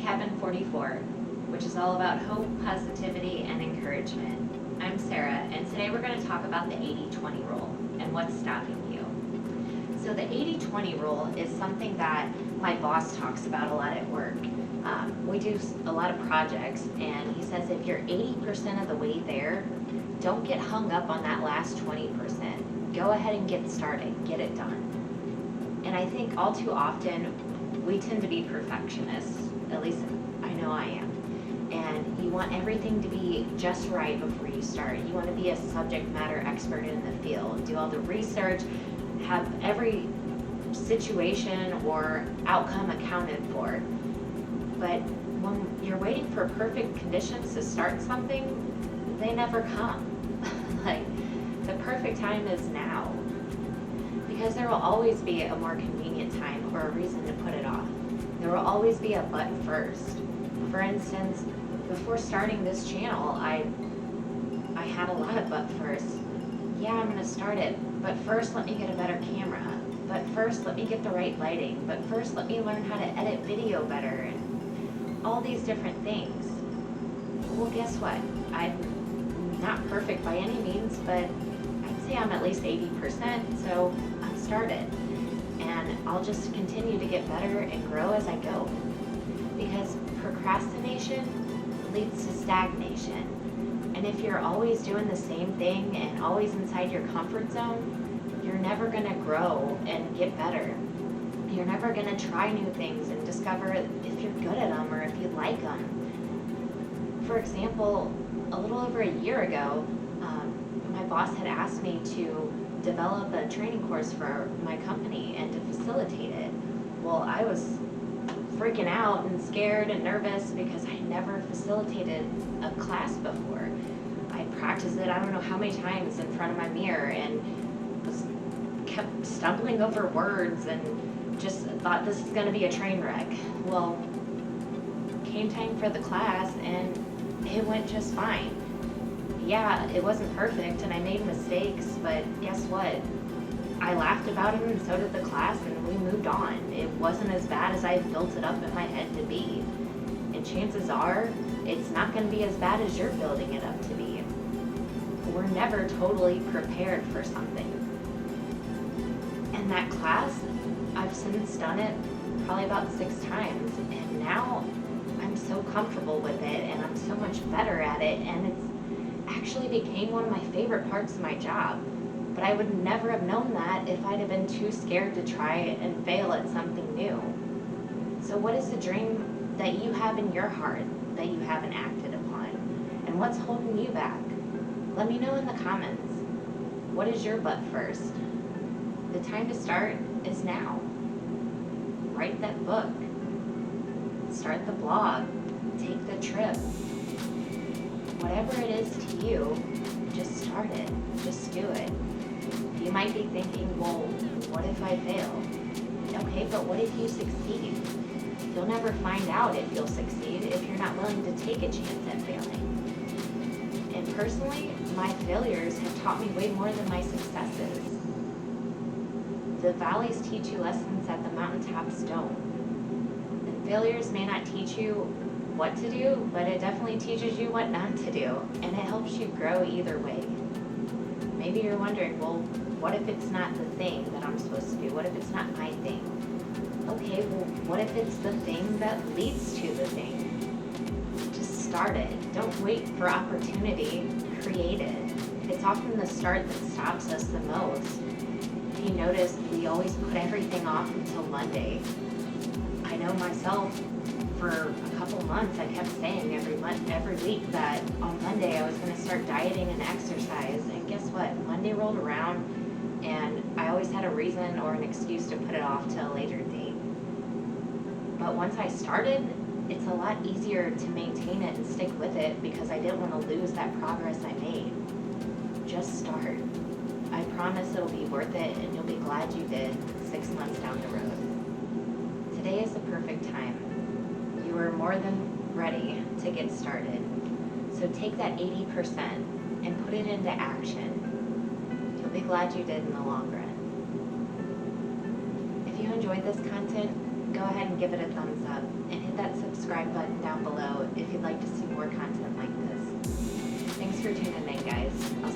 Cabin 44, which is all about hope, positivity, and encouragement. I'm Sarah, and today we're going to talk about the 80-20 rule and what's stopping you. So the 80-20 rule is something that my boss talks about a lot at work. We do a lot of projects, and he says if you're 80% of the way there, don't get hung up on that last 20%. Go ahead and get started, get it done. And I think all too often, we tend to be perfectionists, at least I know I am. And you want everything to be just right before you start. You want to be a subject matter expert in the field, do all the research, have every situation or outcome accounted for. But when you're waiting for perfect conditions to start something, they never come. Like, the perfect time is now. Because there will always be a more convenient time or a reason to put it off. There will always be a but first. For instance, before starting this channel, I had a lot of but first. Yeah, I'm gonna start it, but first let me get a better camera. But first let me get the right lighting. But first let me learn how to edit video better, and all these different things. Well, guess what? I'm not perfect by any means, but I'd say I'm at least 80%, so I'm started. And I'll just continue to get better and grow as I go. Because procrastination leads to stagnation. And if you're always doing the same thing and always inside your comfort zone, you're never gonna grow and get better. You're never gonna try new things and discover if you're good at them or if you like them. For example, a little over a year ago, my boss had asked me to develop a training course for my company and to facilitate it. Well, I was freaking out and scared and nervous because I never facilitated a class before. I practiced it I don't know how many times in front of my mirror and kept stumbling over words and just thought this is going to be a train wreck. Well, came time for the class and it went just fine. Yeah, it wasn't perfect and I made mistakes, but guess what? I laughed about it and so did the class and we moved on. It wasn't as bad as I built it up in my head to be. And chances are, it's not going to be as bad as you're building it up to be. We're never totally prepared for something. And that class, I've since done it probably about 6 times, and now I'm so comfortable with it and I'm so much better at it, and it's actually became one of my favorite parts of my job. But I would never have known that if I'd have been too scared to try and fail at something new. So what is the dream that you have in your heart that you haven't acted upon? And what's holding you back? Let me know in the comments. What is your but first? The time to start is now. Write that book. Start the blog. Take the trip. Whatever it is to you, just start it. Just do it. You might be thinking, well, what if I fail? Okay, but what if you succeed? You'll never find out if you'll succeed if you're not willing to take a chance at failing. And personally, my failures have taught me way more than my successes. The valleys teach you lessons that the mountaintops don't. And failures may not teach you what to do, but it definitely teaches you what not to do, and it helps you grow either way. Maybe you're wondering, well, what if it's not the thing that I'm supposed to do? What if it's not my thing? Okay, well, what if it's the thing that leads to the thing? Just start it. Don't wait for opportunity. Create it. It's often the start that stops us the most. If you notice, we always put everything off until Monday. I know myself, for a couple months, I kept saying every week that on Monday I was going to start dieting and exercise. And guess what? Monday rolled around and I always had a reason or an excuse to put it off till a later date. But once I started, it's a lot easier to maintain it and stick with it because I didn't want to lose that progress I made. Just start. I promise it'll be worth it and you'll be glad you did 6 months down the road. Today is the perfect time. You are more than ready to get started. So take that 80% and put it into action. You'll be glad you did in the long run. If you enjoyed this content, go ahead and give it a thumbs up and hit that subscribe subscribe button down below if you'd like to see more content like this. Thanks for tuning in, guys. I'll